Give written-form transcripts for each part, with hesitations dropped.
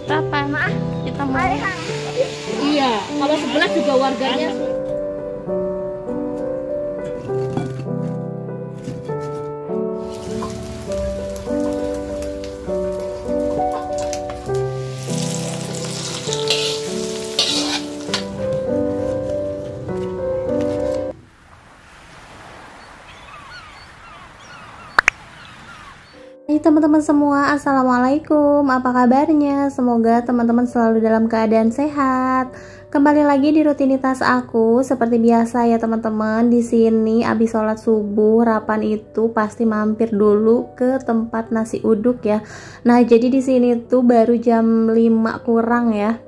Kapan kita mau? Iya, kalau 11 juga warganya. Hai teman-teman semua, assalamualaikum. Apa kabarnya? Semoga teman-teman selalu dalam keadaan sehat. Kembali lagi di rutinitas aku seperti biasa ya teman-teman. Di sini abis sholat subuh, Rapan itu pasti mampir dulu ke tempat nasi uduk ya. Nah jadi di sini tuh baru jam 5 kurang ya.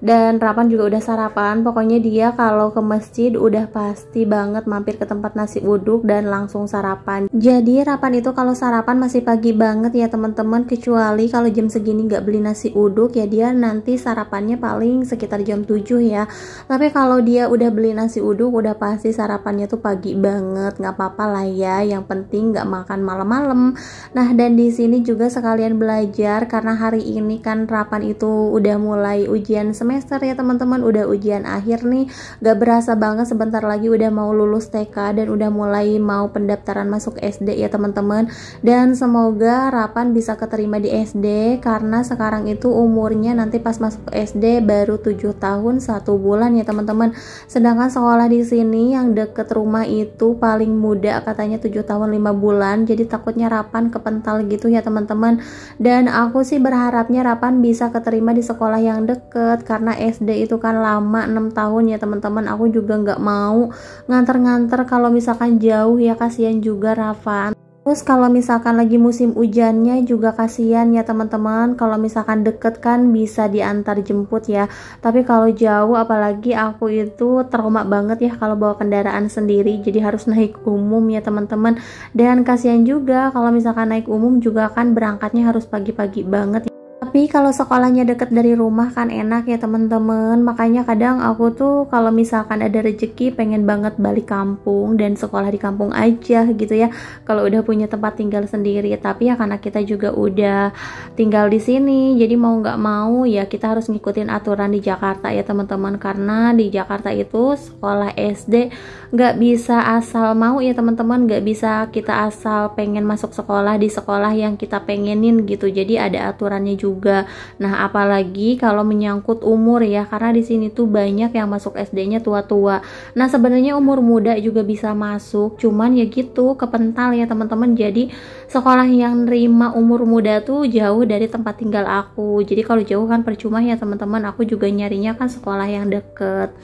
Dan Rapan juga udah sarapan. Pokoknya dia kalau ke masjid udah pasti banget mampir ke tempat nasi uduk dan langsung sarapan. Jadi Rapan itu kalau sarapan masih pagi banget ya teman-teman. Kecuali kalau jam segini nggak beli nasi uduk ya dia nanti sarapannya paling sekitar jam 7 ya. Tapi kalau dia udah beli nasi uduk udah pasti sarapannya tuh pagi banget. Nggak apa-apa lah ya. Yang penting nggak makan malam-malam. Nah dan di sini juga sekalian belajar karena hari ini kan Rapan itu udah mulai ujian semester ya teman-teman, udah ujian akhir nih, gak berasa banget sebentar lagi udah mau lulus TK dan udah mulai mau pendaftaran masuk SD ya teman-teman. Dan semoga Rapan bisa keterima di SD karena sekarang itu umurnya nanti pas masuk SD baru 7 tahun 1 bulan ya teman-teman. Sedangkan sekolah di sini yang deket rumah itu paling muda katanya 7 tahun 5 bulan, jadi takutnya Rapan kepental gitu ya teman-teman. Dan aku sih berharapnya Rapan bisa keterima di sekolah yang deket karena SD itu kan lama 6 tahun ya teman-teman. Aku juga nggak mau nganter-nganter kalau misalkan jauh ya, kasihan juga Rafa. Terus kalau misalkan lagi musim hujannya juga kasihan ya teman-teman. Kalau misalkan deket kan bisa diantar jemput ya. Tapi kalau jauh apalagi aku itu trauma banget ya kalau bawa kendaraan sendiri. Jadi harus naik umum ya teman-teman. Dan kasihan juga kalau misalkan naik umum juga kan berangkatnya harus pagi-pagi banget. Tapi kalau sekolahnya deket dari rumah kan enak ya teman-teman. Makanya kadang aku tuh kalau misalkan ada rezeki pengen banget balik kampung dan sekolah di kampung aja gitu ya. Kalau udah punya tempat tinggal sendiri. Tapi ya karena kita juga udah tinggal di sini, jadi mau nggak mau ya kita harus ngikutin aturan di Jakarta ya teman-teman. Karena di Jakarta itu sekolah SD nggak bisa asal mau ya teman-teman. Nggak bisa kita asal pengen masuk sekolah di sekolah yang kita pengenin gitu. Jadi ada aturannya juga. Nah, apalagi kalau menyangkut umur ya, karena di sini tuh banyak yang masuk SD-nya tua-tua. Nah, sebenarnya umur muda juga bisa masuk, cuman ya gitu kepental ya teman-teman. Jadi sekolah yang nerima umur muda tuh jauh dari tempat tinggal aku. Jadi kalau jauh kan percuma ya teman-teman. Aku juga nyarinya kan sekolah yang deket.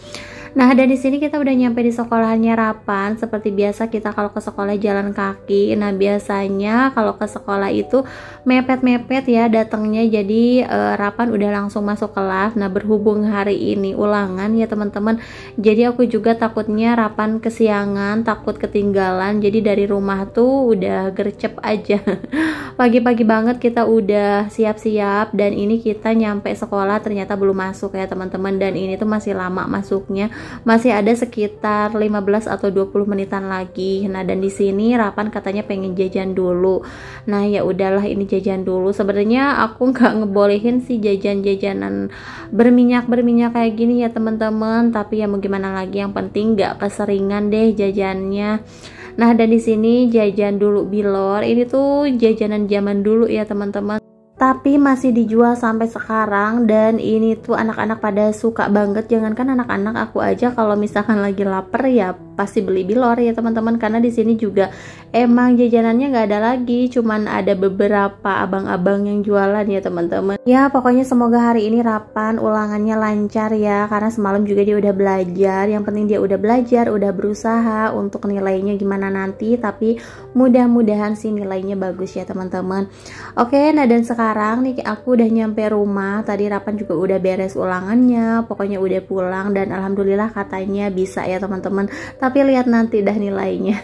Nah, dan di sini kita udah nyampe di sekolahannya Rapan. Seperti biasa kita kalau ke sekolah jalan kaki. Nah, biasanya kalau ke sekolah itu mepet-mepet ya datangnya. Jadi Rapan udah langsung masuk kelas. Nah, berhubung hari ini ulangan ya teman-teman. Jadi aku juga takutnya Rapan kesiangan, takut ketinggalan. Jadi dari rumah tuh udah gercep aja. Pagi-pagi banget kita udah siap-siap dan ini kita nyampe sekolah ternyata belum masuk ya teman-teman. Dan ini tuh masih lama masuknya. Masih ada sekitar 15 atau 20 menitan lagi. Nah, dan di sini Rapan katanya pengen jajan dulu. Nah, ya udahlah ini jajan dulu. Sebenarnya aku nggak ngebolehin sih jajan-jajanan berminyak kayak gini ya teman-teman. Tapi ya mau gimana lagi, yang penting nggak keseringan deh jajannya. Nah, dan di sini jajan dulu Bilor. Ini tuh jajanan zaman dulu ya teman-teman. Tapi masih dijual sampai sekarang dan ini tuh anak-anak pada suka banget. Jangankan anak-anak, aku aja kalau misalkan lagi lapar ya pasti beli Bilor ya teman-teman. Karena di sini juga emang jajanannya nggak ada lagi, cuman ada beberapa abang-abang yang jualan ya teman-teman. Ya pokoknya semoga hari ini Rapan ulangannya lancar ya, karena semalam juga dia udah belajar. Yang penting dia udah belajar, udah berusaha. Untuk nilainya gimana nanti, tapi mudah-mudahan sih nilainya bagus ya teman-teman. Oke, nah dan sekarang nih aku udah nyampe rumah. Tadi Rapan juga udah beres ulangannya, pokoknya udah pulang dan alhamdulillah katanya bisa ya teman-teman. Tapi lihat nanti dah nilainya.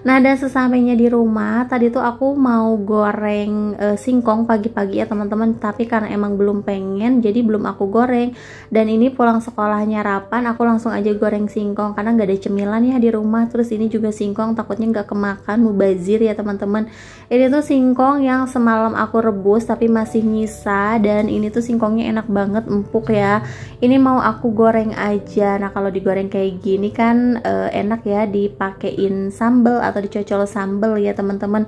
Nah, dan sesampainya di rumah tadi tuh aku mau goreng singkong pagi-pagi ya teman-teman, tapi karena emang belum pengen jadi belum aku goreng. Dan ini pulang sekolahnya Rapan aku langsung aja goreng singkong karena nggak ada cemilan ya di rumah. Terus ini juga singkong takutnya nggak kemakan, mubazir ya teman-teman. Ini tuh singkong yang semalam aku rebus rebus tapi masih nyisa, dan ini tuh singkongnya enak banget, empuk ya. Ini mau aku goreng aja. Nah kalau digoreng kayak gini kan enak ya dipakein sambal atau dicocol sambal ya teman-teman.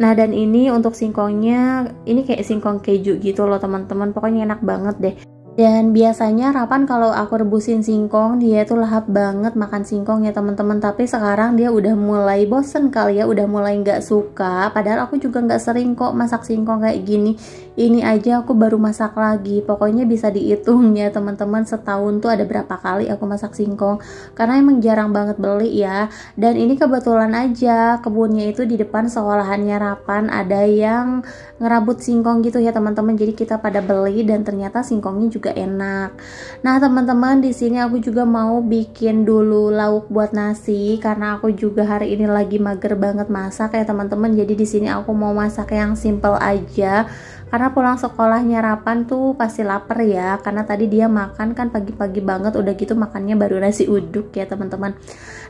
Nah dan ini untuk singkongnya, ini kayak singkong keju gitu loh teman-teman, pokoknya enak banget deh. Dan biasanya Rapan kalau aku rebusin singkong dia tuh lahap banget makan singkong ya teman-teman, tapi sekarang dia udah mulai bosen kali ya, udah mulai nggak suka. Padahal aku juga nggak sering kok masak singkong kayak gini. Ini aja aku baru masak lagi. Pokoknya bisa dihitung ya teman-teman, setahun tuh ada berapa kali aku masak singkong, karena emang jarang banget beli ya. Dan ini kebetulan aja kebunnya itu di depan sekolahannya Rapan ada yang ngerabut singkong gitu ya teman-teman, jadi kita pada beli dan ternyata singkongnya juga enak. Nah teman-teman, di sini aku juga mau bikin dulu lauk buat nasi karena aku juga hari ini lagi mager banget masak ya teman-teman. Jadi di sini aku mau masak yang simple aja karena pulang sekolahnya Rapan tuh pasti lapar ya, karena tadi dia makan kan pagi-pagi banget, udah gitu makannya baru nasi uduk ya teman-teman.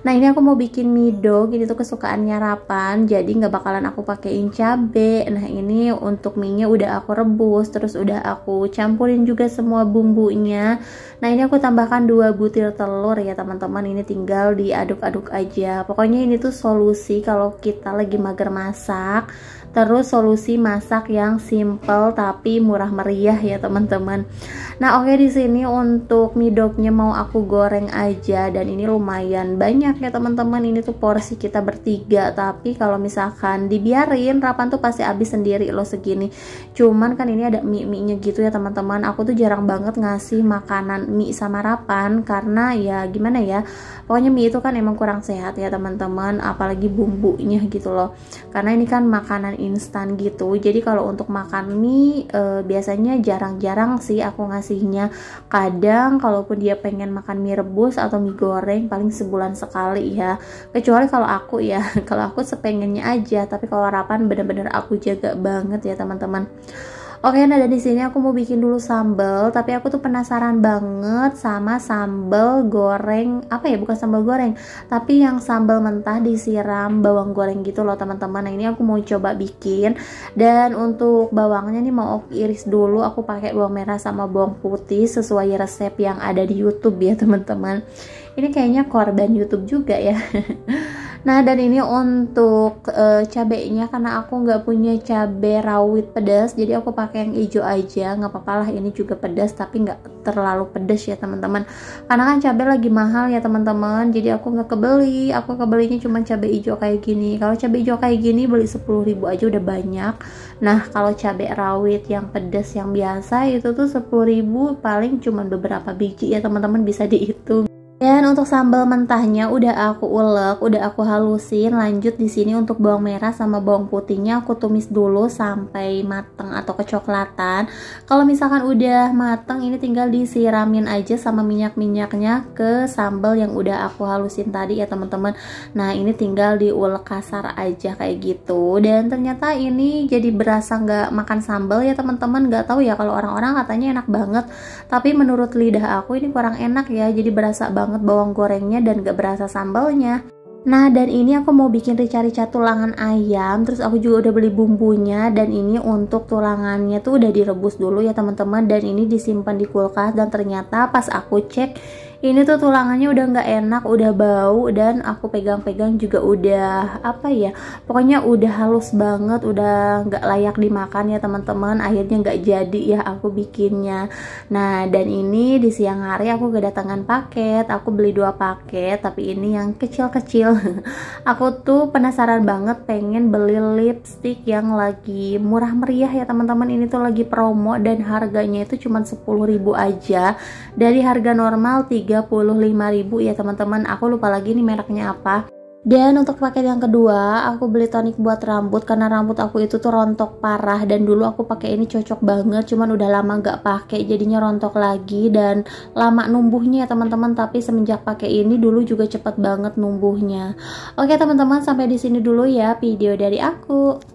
Nah ini aku mau bikin midog, ini tuh kesukaannya Rapan, jadi nggak bakalan aku pakein cabe. Nah ini untuk mie nya udah aku rebus, terus udah aku campurin juga semua bumbunya. Nah ini aku tambahkan 2 butir telur ya teman-teman, ini tinggal diaduk-aduk aja. Pokoknya ini tuh solusi kalau kita lagi mager masak, terus solusi masak yang simple tapi murah meriah ya teman-teman. Nah oke, di sini untuk midognya mau aku goreng aja, dan ini lumayan banyak ya teman-teman. Ini tuh porsi kita bertiga, tapi kalau misalkan dibiarin Rapan tuh pasti habis sendiri loh segini. Cuman kan ini ada mie-nya gitu ya teman-teman. Aku tuh jarang banget ngasih makanan mie sama Rapan karena ya gimana ya, pokoknya mie itu kan emang kurang sehat ya teman-teman, apalagi bumbunya gitu loh, karena ini kan makanan instan gitu. Jadi kalau untuk makan mie biasanya jarang-jarang sih aku ngasihnya. Kadang kalaupun dia pengen makan mie rebus atau mie goreng paling sebulan sekali ya, kecuali kalau aku ya kalau aku sepengennya aja, tapi kalau Rapan bener-bener aku jaga banget ya teman-teman. Oke, nah dari sini aku mau bikin dulu sambal, tapi aku tuh penasaran banget sama sambal goreng, apa ya, bukan sambal goreng, tapi yang sambal mentah disiram bawang goreng gitu loh teman-teman. Nah ini aku mau coba bikin, dan untuk bawangnya nih mau aku iris dulu, aku pakai bawang merah sama bawang putih sesuai resep yang ada di YouTube ya teman-teman. Ini kayaknya korban YouTube juga ya. Nah dan ini untuk cabenya, karena aku nggak punya cabai rawit pedas, jadi aku pakai yang hijau aja. Nggak apa-apa lah, ini juga pedas tapi nggak terlalu pedas ya teman-teman, karena kan cabai lagi mahal ya teman-teman. Jadi aku nggak kebeli, aku kebelinya cuma cabai hijau kayak gini. Kalau cabai hijau kayak gini beli 10.000 aja udah banyak. Nah kalau cabai rawit yang pedas yang biasa itu tuh 10.000 paling cuma beberapa biji ya teman-teman, bisa dihitung. Dan untuk sambal mentahnya udah aku ulek, udah aku halusin. Lanjut di sini untuk bawang merah sama bawang putihnya aku tumis dulu sampai mateng atau kecoklatan. Kalau misalkan udah mateng, ini tinggal disiramin aja sama minyak-minyaknya ke sambal yang udah aku halusin tadi ya teman-teman. Nah ini tinggal diulek kasar aja kayak gitu. Dan ternyata ini jadi berasa nggak makan sambal ya teman-teman. Nggak tahu ya, kalau orang-orang katanya enak banget, tapi menurut lidah aku ini kurang enak ya. Jadi berasa banget bawang gorengnya dan gak berasa sambalnya. Nah dan ini aku mau bikin rica-rica tulangan ayam, terus aku juga udah beli bumbunya. Dan ini untuk tulangannya tuh udah direbus dulu ya teman-teman, dan ini disimpan di kulkas. Dan ternyata pas aku cek, ini tuh tulangannya udah nggak enak, udah bau, dan aku pegang-pegang juga udah apa ya, pokoknya udah halus banget, udah nggak layak dimakan ya teman-teman. Akhirnya nggak jadi ya aku bikinnya. Nah dan ini di siang hari aku kedatangan paket, aku beli 2 paket, tapi ini yang kecil-kecil. Aku tuh penasaran banget pengen beli lipstick yang lagi murah meriah ya teman-teman. Ini tuh lagi promo dan harganya itu cuma 10.000 aja dari harga normal 35.000 ya teman-teman. Aku lupa lagi nih mereknya apa. Dan untuk paket yang kedua aku beli tonik buat rambut, karena rambut aku itu tuh rontok parah, dan dulu aku pakai ini cocok banget, cuman udah lama nggak pakai jadinya rontok lagi dan lama numbuhnya ya teman-teman. Tapi semenjak pakai ini dulu juga cepet banget numbuhnya. Oke teman-teman, sampai di sini dulu ya video dari aku.